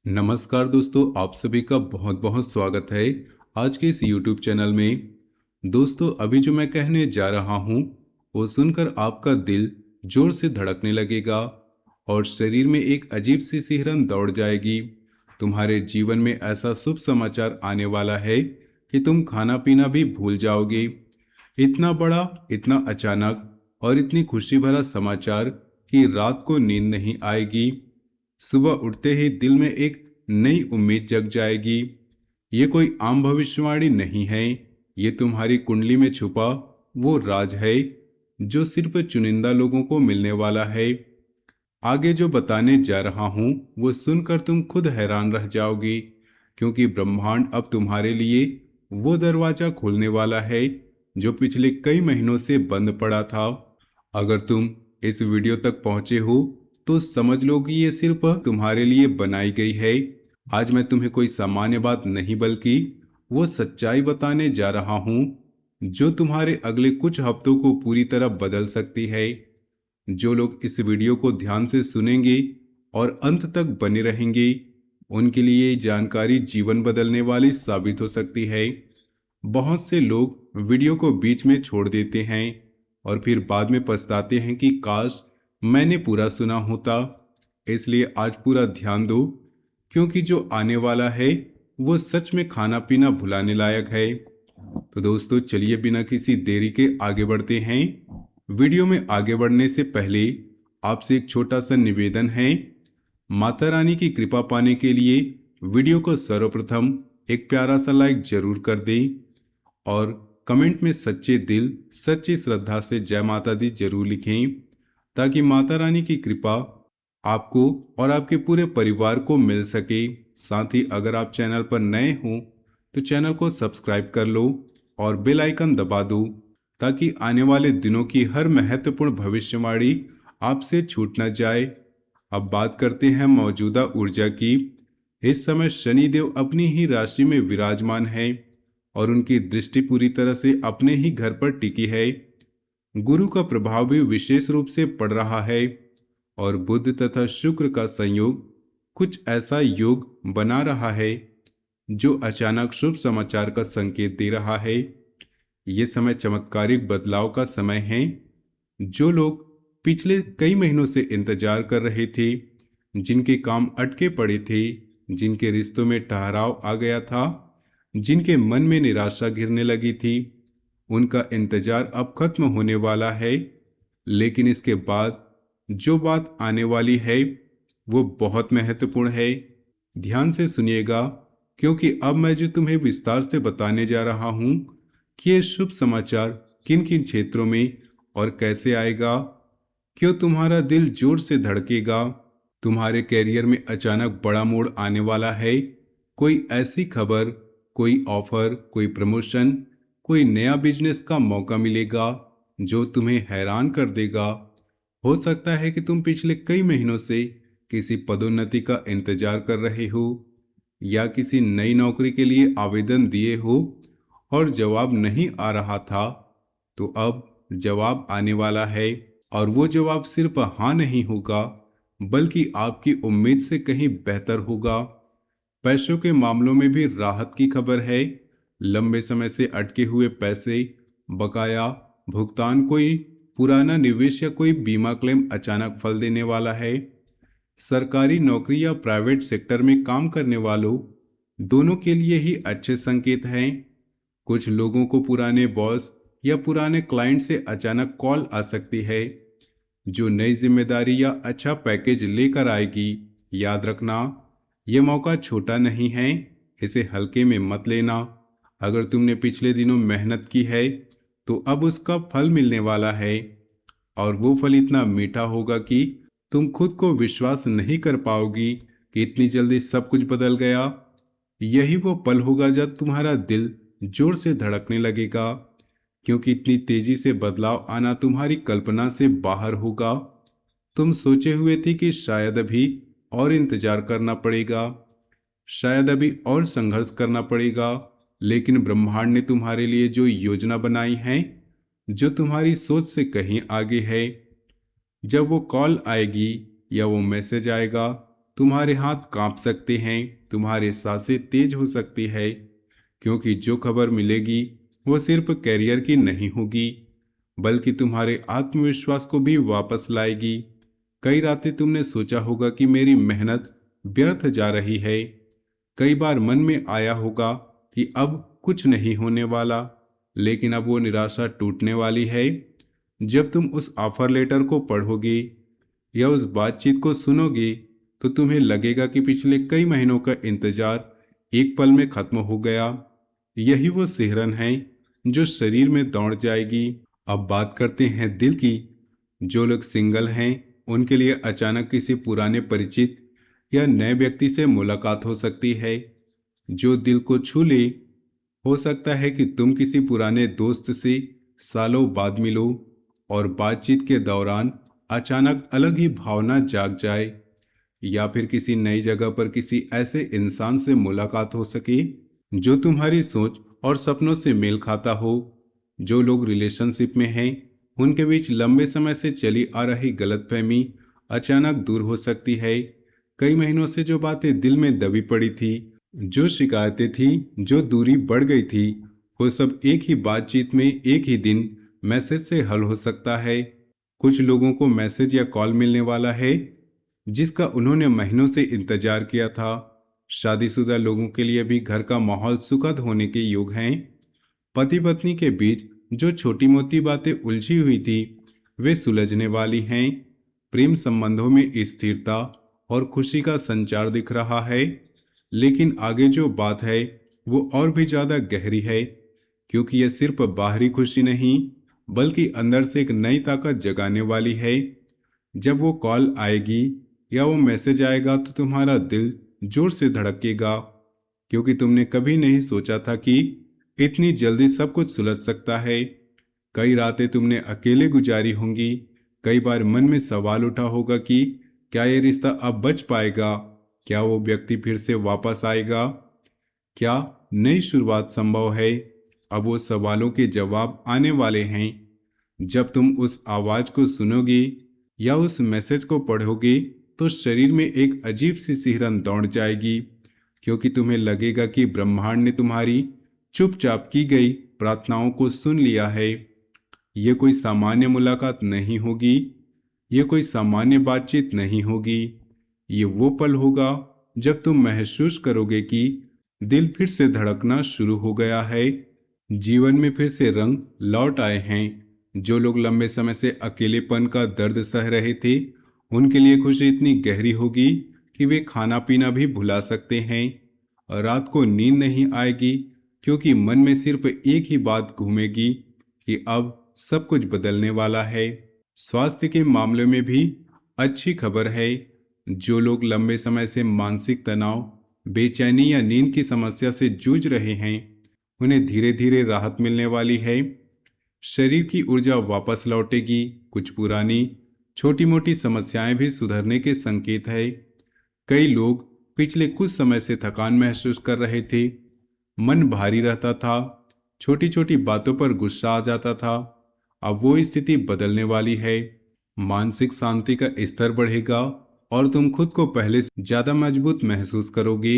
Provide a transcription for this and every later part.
नमस्कार दोस्तों, आप सभी का बहुत बहुत स्वागत है आज के इस YouTube चैनल में। दोस्तों, अभी जो मैं कहने जा रहा हूँ वो सुनकर आपका दिल जोर से धड़कने लगेगा और शरीर में एक अजीब सी सिहरन दौड़ जाएगी। तुम्हारे जीवन में ऐसा शुभ समाचार आने वाला है कि तुम खाना पीना भी भूल जाओगे। इतना बड़ा, इतना अचानक और इतनी खुशी भरा समाचार कि रात को नींद नहीं आएगी। सुबह उठते ही दिल में एक नई उम्मीद जग जाएगी। ये कोई आम भविष्यवाणी नहीं है, ये तुम्हारी कुंडली में छुपा वो राज है जो सिर्फ चुनिंदा लोगों को मिलने वाला है। आगे जो बताने जा रहा हूँ वो सुनकर तुम खुद हैरान रह जाओगी, क्योंकि ब्रह्मांड अब तुम्हारे लिए वो दरवाजा खोलने वाला है जो पिछले कई महीनों से बंद पड़ा था। अगर तुम इस वीडियो तक पहुंचे हो तो समझ लो कि ये सिर्फ तुम्हारे लिए बनाई गई है। आज मैं तुम्हें कोई सामान्य बात नहीं बल्कि वो सच्चाई बताने जा रहा हूँ जो तुम्हारे अगले कुछ हफ्तों को पूरी तरह बदल सकती है। जो लोग इस वीडियो को ध्यान से सुनेंगे और अंत तक बने रहेंगे, उनके लिए ये जानकारी जीवन बदलने वाली साबित हो सकती है। बहुत से लोग वीडियो को बीच में छोड़ देते हैं और फिर बाद में पछताते हैं कि काश मैंने पूरा सुना होता। इसलिए आज पूरा ध्यान दो, क्योंकि जो आने वाला है वो सच में खाना पीना भुलाने लायक है। तो दोस्तों, चलिए बिना किसी देरी के आगे बढ़ते हैं। वीडियो में आगे बढ़ने से पहले आपसे एक छोटा सा निवेदन है। माता रानी की कृपा पाने के लिए वीडियो को सर्वप्रथम एक प्यारा सा लाइक जरूर कर दें और कमेंट में सच्चे दिल, सच्ची श्रद्धा से जय माता दी जरूर लिखें, ताकि माता रानी की कृपा आपको और आपके पूरे परिवार को मिल सके। साथ ही अगर आप चैनल पर नए हों तो चैनल को सब्सक्राइब कर लो और बेल आइकन दबा दो, ताकि आने वाले दिनों की हर महत्वपूर्ण भविष्यवाणी आपसे छूट न जाए। अब बात करते हैं मौजूदा ऊर्जा की। इस समय शनिदेव अपनी ही राशि में विराजमान है और उनकी दृष्टि पूरी तरह से अपने ही घर पर टिकी है। गुरु का प्रभाव भी विशेष रूप से पड़ रहा है और बुध तथा शुक्र का संयोग कुछ ऐसा योग बना रहा है जो अचानक शुभ समाचार का संकेत दे रहा है। ये समय चमत्कारिक बदलाव का समय है। जो लोग पिछले कई महीनों से इंतजार कर रहे थे, जिनके काम अटके पड़े थे, जिनके रिश्तों में ठहराव आ गया था, जिनके मन में निराशा घिरने लगी थी, उनका इंतजार अब खत्म होने वाला है। लेकिन इसके बाद जो बात आने वाली है वो बहुत महत्वपूर्ण है। ध्यान से सुनिएगा, क्योंकि अब मैं जो तुम्हें विस्तार से बताने जा रहा हूँ कि ये शुभ समाचार किन किन क्षेत्रों में और कैसे आएगा, क्यों तुम्हारा दिल जोर से धड़केगा। तुम्हारे कैरियर में अचानक बड़ा मोड़ आने वाला है। कोई ऐसी खबर, कोई ऑफर, कोई प्रमोशन, कोई नया बिजनेस का मौका मिलेगा जो तुम्हें हैरान कर देगा। हो सकता है कि तुम पिछले कई महीनों से किसी पदोन्नति का इंतजार कर रहे हो या किसी नई नौकरी के लिए आवेदन दिए हो और जवाब नहीं आ रहा था। तो अब जवाब आने वाला है और वो जवाब सिर्फ हाँ नहीं होगा, बल्कि आपकी उम्मीद से कहीं बेहतर होगा। पैसों के मामलों में भी राहत की खबर है। लंबे समय से अटके हुए पैसे, बकाया भुगतान, कोई पुराना निवेश या कोई बीमा क्लेम अचानक फल देने वाला है। सरकारी नौकरी या प्राइवेट सेक्टर में काम करने वालों दोनों के लिए ही अच्छे संकेत हैं। कुछ लोगों को पुराने बॉस या पुराने क्लाइंट से अचानक कॉल आ सकती है जो नई जिम्मेदारी या अच्छा पैकेज लेकर आएगी। याद रखना, यह मौका छोटा नहीं है, इसे हल्के में मत लेना। अगर तुमने पिछले दिनों मेहनत की है तो अब उसका फल मिलने वाला है और वो फल इतना मीठा होगा कि तुम खुद को विश्वास नहीं कर पाओगी कि इतनी जल्दी सब कुछ बदल गया। यही वो पल होगा जब तुम्हारा दिल जोर से धड़कने लगेगा, क्योंकि इतनी तेजी से बदलाव आना तुम्हारी कल्पना से बाहर होगा। तुम सोचे हुए थे कि शायद अभी और इंतजार करना पड़ेगा, शायद अभी और संघर्ष करना पड़ेगा, लेकिन ब्रह्मांड ने तुम्हारे लिए जो योजना बनाई है, जो तुम्हारी सोच से कहीं आगे है, जब वो कॉल आएगी या वो मैसेज आएगा तुम्हारे हाथ कांप सकते हैं, तुम्हारे सांसें तेज हो सकती है, क्योंकि जो खबर मिलेगी वो सिर्फ कैरियर की नहीं होगी, बल्कि तुम्हारे आत्मविश्वास को भी वापस लाएगी। कई रातें तुमने सोचा होगा कि मेरी मेहनत व्यर्थ जा रही है। कई बार मन में आया होगा कि अब कुछ नहीं होने वाला, लेकिन अब वो निराशा टूटने वाली है। जब तुम उस ऑफर लेटर को पढ़ोगे या उस बातचीत को सुनोगे, तो तुम्हें लगेगा कि पिछले कई महीनों का इंतजार एक पल में खत्म हो गया। यही वो सिहरन है जो शरीर में दौड़ जाएगी। अब बात करते हैं दिल की। जो लोग सिंगल हैं, उनके लिए अचानक किसी पुराने परिचित या नए व्यक्ति से मुलाकात हो सकती है जो दिल को छू ले। हो सकता है कि तुम किसी पुराने दोस्त से सालों बाद मिलो और बातचीत के दौरान अचानक अलग ही भावना जाग जाए, या फिर किसी नई जगह पर किसी ऐसे इंसान से मुलाकात हो सके जो तुम्हारी सोच और सपनों से मेल खाता हो। जो लोग रिलेशनशिप में हैं, उनके बीच लंबे समय से चली आ रही गलतफहमी अचानक दूर हो सकती है। कई महीनों से जो बातें दिल में दबी पड़ी थी, जो शिकायतें थी, जो दूरी बढ़ गई थी, वो सब एक ही बातचीत में एक ही दिन मैसेज से हल हो सकता है। कुछ लोगों को मैसेज या कॉल मिलने वाला है जिसका उन्होंने महीनों से इंतजार किया था। शादीशुदा लोगों के लिए भी घर का माहौल सुखद होने के योग हैं। पति पत्नी के बीच जो छोटी मोटी बातें उलझी हुई थी, वे सुलझने वाली हैं। प्रेम संबंधों में स्थिरता और खुशी का संचार दिख रहा है। लेकिन आगे जो बात है वो और भी ज्यादा गहरी है, क्योंकि यह सिर्फ बाहरी खुशी नहीं, बल्कि अंदर से एक नई ताकत जगाने वाली है। जब वो कॉल आएगी या वो मैसेज आएगा, तो तुम्हारा दिल जोर से धड़केगा, क्योंकि तुमने कभी नहीं सोचा था कि इतनी जल्दी सब कुछ सुलझ सकता है। कई रातें तुमने अकेले गुजारी होंगी। कई बार मन में सवाल उठा होगा कि क्या ये रिश्ता अब बच पाएगा, क्या वो व्यक्ति फिर से वापस आएगा, क्या नई शुरुआत संभव है। अब वो सवालों के जवाब आने वाले हैं। जब तुम उस आवाज को सुनोगे या उस मैसेज को पढ़ोगे, तो शरीर में एक अजीब सी सिहरन दौड़ जाएगी, क्योंकि तुम्हें लगेगा कि ब्रह्मांड ने तुम्हारी चुपचाप की गई प्रार्थनाओं को सुन लिया है। ये कोई सामान्य मुलाकात नहीं होगी, ये कोई सामान्य बातचीत नहीं होगी। ये वो पल होगा जब तुम महसूस करोगे कि दिल फिर से धड़कना शुरू हो गया है, जीवन में फिर से रंग लौट आए हैं। जो लोग लंबे समय से अकेलेपन का दर्द सह रहे थे, उनके लिए खुशी इतनी गहरी होगी कि वे खाना पीना भी भुला सकते हैं। और रात को नींद नहीं आएगी, क्योंकि मन में सिर्फ एक ही बात घूमेगी कि अब सब कुछ बदलने वाला है। स्वास्थ्य के मामले में भी अच्छी खबर है। जो लोग लंबे समय से मानसिक तनाव, बेचैनी या नींद की समस्या से जूझ रहे हैं, उन्हें धीरे धीरे राहत मिलने वाली है। शरीर की ऊर्जा वापस लौटेगी। कुछ पुरानी छोटी मोटी समस्याएं भी सुधरने के संकेत है। कई लोग पिछले कुछ समय से थकान महसूस कर रहे थे, मन भारी रहता था, छोटी छोटी बातों पर गुस्सा आ जाता था। अब वो स्थिति बदलने वाली है। मानसिक शांति का स्तर बढ़ेगा और तुम खुद को पहले से ज्यादा मजबूत महसूस करोगे।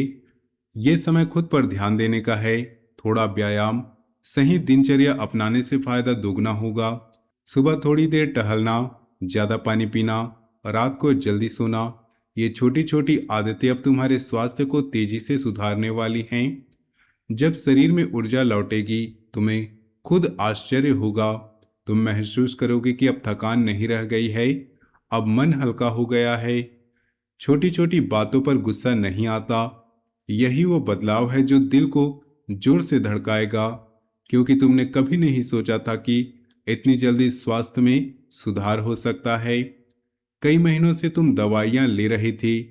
ये समय खुद पर ध्यान देने का है। थोड़ा व्यायाम, सही दिनचर्या अपनाने से फायदा दोगुना होगा। सुबह थोड़ी देर टहलना, ज्यादा पानी पीना, रात को जल्दी सोना, ये छोटी छोटी आदतें अब तुम्हारे स्वास्थ्य को तेजी से सुधारने वाली हैं। जब शरीर में ऊर्जा लौटेगी, तुम्हें खुद आश्चर्य होगा। तुम महसूस करोगे कि अब थकान नहीं रह गई है, अब मन हल्का हो गया है, छोटी छोटी बातों पर गुस्सा नहीं आता। यही वो बदलाव है जो दिल को जोर से धड़काएगा, क्योंकि तुमने कभी नहीं सोचा था कि इतनी जल्दी स्वास्थ्य में सुधार हो सकता है। कई महीनों से तुम दवाइयां ले रही थी,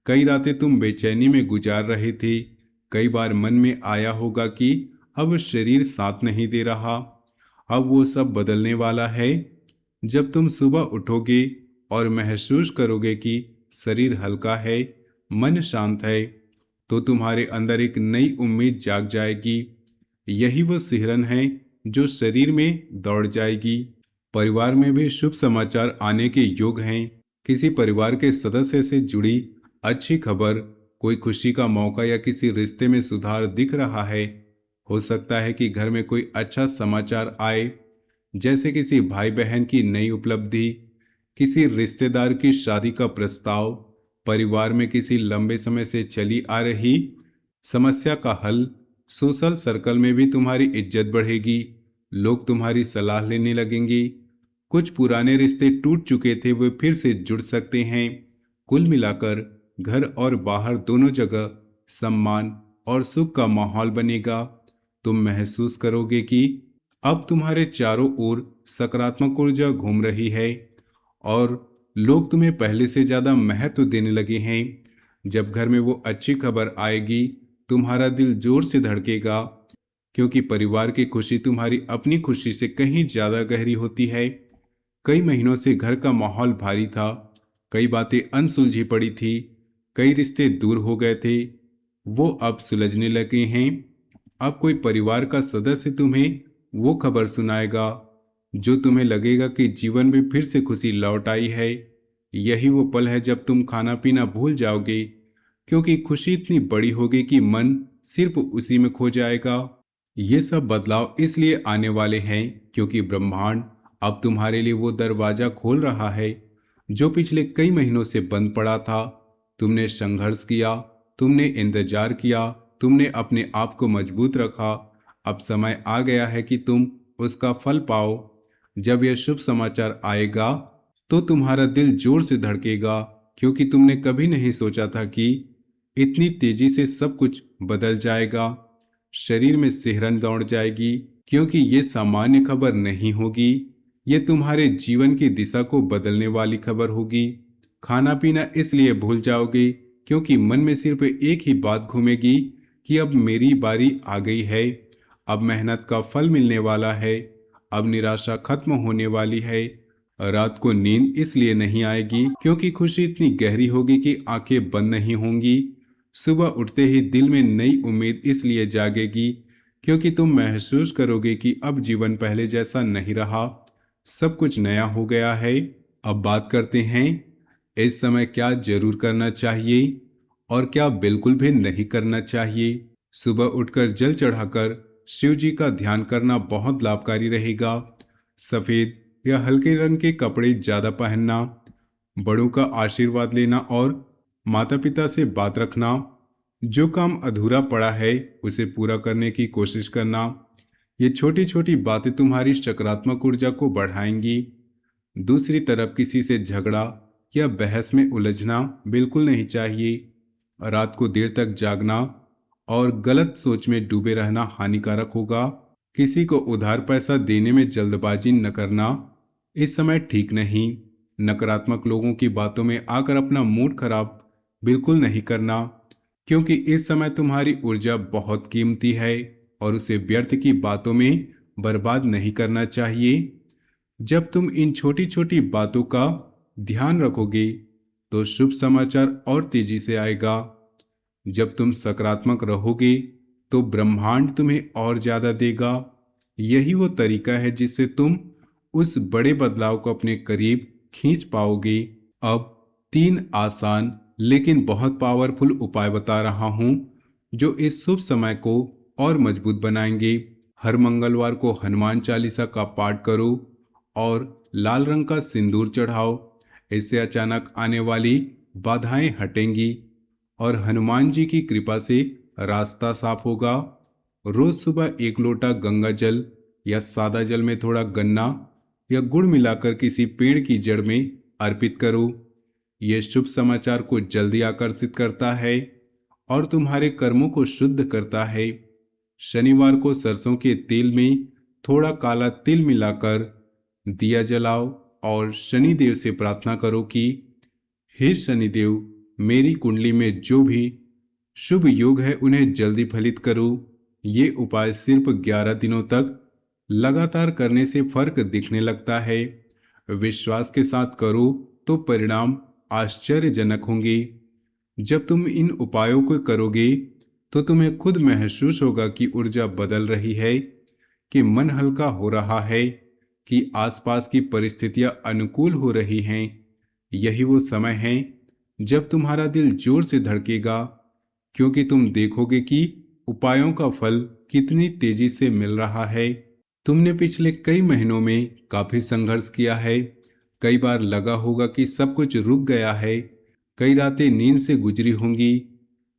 कई रातें तुम बेचैनी में गुजार रही थी। कई बार मन में आया होगा कि अब शरीर साथ नहीं दे रहा। अब वो सब बदलने वाला है। जब तुम सुबह उठोगे और महसूस करोगे कि शरीर हल्का है, मन शांत है, तो तुम्हारे अंदर एक नई उम्मीद जाग जाएगी। यही वो सिहरन है जो शरीर में दौड़ जाएगी। परिवार में भी शुभ समाचार आने के योग हैं। किसी परिवार के सदस्य से जुड़ी अच्छी खबर, कोई खुशी का मौका या किसी रिश्ते में सुधार दिख रहा है। हो सकता है कि घर में कोई अच्छा समाचार आए, जैसे किसी भाई बहन की नई उपलब्धि, किसी रिश्तेदार की शादी का प्रस्ताव, परिवार में किसी लंबे समय से चली आ रही समस्या का हल। सोशल सर्कल में भी तुम्हारी इज्जत बढ़ेगी, लोग तुम्हारी सलाह लेने लगेंगे। कुछ पुराने रिश्ते टूट चुके थे, वे फिर से जुड़ सकते हैं। कुल मिलाकर घर और बाहर दोनों जगह सम्मान और सुख का माहौल बनेगा। तुम महसूस करोगे कि अब तुम्हारे चारों ओर सकारात्मक ऊर्जा घूम रही है और लोग तुम्हें पहले से ज्यादा महत्व देने लगे हैं। जब घर में वो अच्छी खबर आएगी, तुम्हारा दिल जोर से धड़केगा, क्योंकि परिवार की खुशी तुम्हारी अपनी खुशी से कहीं ज्यादा गहरी होती है। कई महीनों से घर का माहौल भारी था, कई बातें अनसुलझी पड़ी थी, कई रिश्ते दूर हो गए थे, वो अब सुलझने लगे हैं। अब कोई परिवार का सदस्य तुम्हें वो खबर सुनाएगा जो तुम्हें लगेगा कि जीवन में फिर से खुशी लौट आई है। यही वो पल है जब तुम खाना पीना भूल जाओगे, क्योंकि खुशी इतनी बड़ी होगी कि मन सिर्फ उसी में खो जाएगा। ये सब बदलाव इसलिए आने वाले हैं क्योंकि ब्रह्मांड अब तुम्हारे लिए वो दरवाजा खोल रहा है जो पिछले कई महीनों से बंद पड़ा था। तुमने संघर्ष किया, तुमने इंतजार किया, तुमने अपने आप को मजबूत रखा। अब समय आ गया है कि तुम उसका फल पाओ। जब यह शुभ समाचार आएगा तो तुम्हारा दिल जोर से धड़केगा, क्योंकि तुमने कभी नहीं सोचा था कि इतनी तेजी से सब कुछ बदल जाएगा। शरीर में सिहरन दौड़ जाएगी, क्योंकि ये सामान्य खबर नहीं होगी, ये तुम्हारे जीवन की दिशा को बदलने वाली खबर होगी। खाना पीना इसलिए भूल जाओगे क्योंकि मन में सिर्फ एक ही बात घूमेगी कि अब मेरी बारी आ गई है, अब मेहनत का फल मिलने वाला है, अब निराशा खत्म होने वाली है। रात को नींद इसलिए नहीं आएगी क्योंकि खुशी इतनी गहरी होगी कि आंखें बंद नहीं होंगी। सुबह उठते ही दिल में नई उम्मीद इसलिए जागेगी क्योंकि तुम महसूस करोगे कि अब जीवन पहले जैसा नहीं रहा, सब कुछ नया हो गया है। अब बात करते हैं इस समय क्या जरूर करना चाहिए और क्या बिल्कुल भी नहीं करना चाहिए। सुबह उठकर जल चढ़ाकर शिव जी का ध्यान करना बहुत लाभकारी रहेगा। सफेद या हल्के रंग के कपड़े ज्यादा पहनना, बड़ों का आशीर्वाद लेना और माता पिता से बात रखना, जो काम अधूरा पड़ा है उसे पूरा करने की कोशिश करना। ये छोटी छोटी बातें तुम्हारी सकारात्मक ऊर्जा को बढ़ाएंगी। दूसरी तरफ किसी से झगड़ा या बहस में उलझना बिल्कुल नहीं चाहिए। रात को देर तक जागना और गलत सोच में डूबे रहना हानिकारक होगा। किसी को उधार पैसा देने में जल्दबाजी न करना इस समय ठीक नहीं। नकारात्मक लोगों की बातों में आकर अपना मूड खराब बिल्कुल नहीं करना, क्योंकि इस समय तुम्हारी ऊर्जा बहुत कीमती है और उसे व्यर्थ की बातों में बर्बाद नहीं करना चाहिए। जब तुम इन छोटी छोटी बातों का ध्यान रखोगे तो शुभ समाचार और तेजी से आएगा। जब तुम सकारात्मक रहोगे तो ब्रह्मांड तुम्हें और ज्यादा देगा। यही वो तरीका है जिससे तुम उस बड़े बदलाव को अपने करीब खींच पाओगे। अब 3 आसान लेकिन बहुत पावरफुल उपाय बता रहा हूं जो इस शुभ समय को और मजबूत बनाएंगे। हर मंगलवार को हनुमान चालीसा का पाठ करो और लाल रंग का सिंदूर चढ़ाओ। इससे अचानक आने वाली बाधाएं हटेंगी और हनुमान जी की कृपा से रास्ता साफ होगा। रोज सुबह 1 लोटा गंगा जल या सादा जल में थोड़ा गन्ना या गुड़ मिलाकर किसी पेड़ की जड़ में अर्पित करो। यह शुभ समाचार को जल्दी आकर्षित करता है और तुम्हारे कर्मों को शुद्ध करता है। शनिवार को सरसों के तेल में थोड़ा काला तिल मिलाकर दिया जलाओ और शनिदेव से प्रार्थना करो कि हे शनिदेव, मेरी कुंडली में जो भी शुभ योग है उन्हें जल्दी फलित करो। ये उपाय सिर्फ 11 दिनों तक लगातार करने से फर्क दिखने लगता है। विश्वास के साथ करो तो परिणाम आश्चर्यजनक होंगे। जब तुम इन उपायों को करोगे तो तुम्हें खुद महसूस होगा कि ऊर्जा बदल रही है, कि मन हल्का हो रहा है, कि आसपास की परिस्थितियां अनुकूल हो रही हैं। यही वो समय है जब तुम्हारा दिल जोर से धड़केगा, क्योंकि तुम देखोगे कि उपायों का फल कितनी तेजी से मिल रहा है। तुमने पिछले कई महीनों में काफी संघर्ष किया है। कई बार लगा होगा कि सब कुछ रुक गया है। कई रातें नींद से गुजरी होंगी।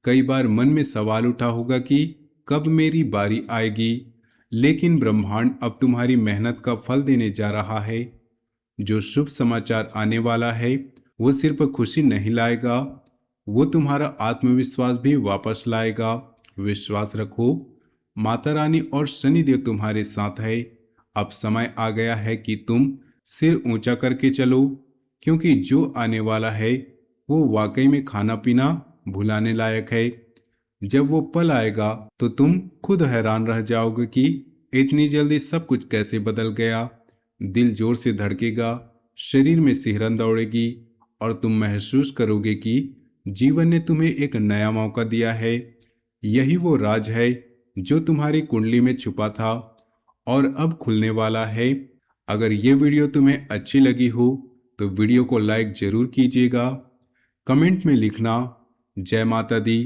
कई बार मन में सवाल उठा होगा कि कब मेरी बारी आएगी। लेकिन ब्रह्मांड अब तुम्हारी मेहनत का फल देने जा रहा है। जो शुभ समाचार आने वाला है वो सिर्फ खुशी नहीं लाएगा, वो तुम्हारा आत्मविश्वास भी वापस लाएगा। विश्वास रखो, माता रानी और शनिदेव तुम्हारे साथ है। अब समय आ गया है कि तुम सिर ऊंचा करके चलो, क्योंकि जो आने वाला है वो वाकई में खाना पीना भुलाने लायक है। जब वो पल आएगा तो तुम खुद हैरान रह जाओगे कि इतनी जल्दी सब कुछ कैसे बदल गया। दिल जोर से धड़केगा, शरीर में सिहरन दौड़ेगी और तुम महसूस करोगे कि जीवन ने तुम्हें एक नया मौका दिया है। यही वो राज है जो तुम्हारी कुंडली में छुपा था और अब खुलने वाला है। अगर ये वीडियो तुम्हें अच्छी लगी हो तो वीडियो को लाइक जरूर कीजिएगा। कमेंट में लिखना जय माता दी,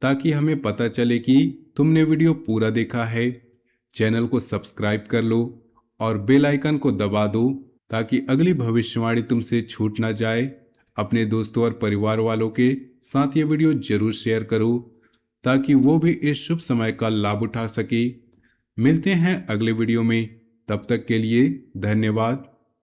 ताकि हमें पता चले कि तुमने वीडियो पूरा देखा है। चैनल को सब्सक्राइब कर लो और बेल आइकन को दबा दो, ताकि अगली भविष्यवाणी तुमसे छूट ना जाए। अपने दोस्तों और परिवार वालों के साथ ये वीडियो जरूर शेयर करो, ताकि वो भी इस शुभ समय का लाभ उठा सके। मिलते हैं अगले वीडियो में, तब तक के लिए धन्यवाद।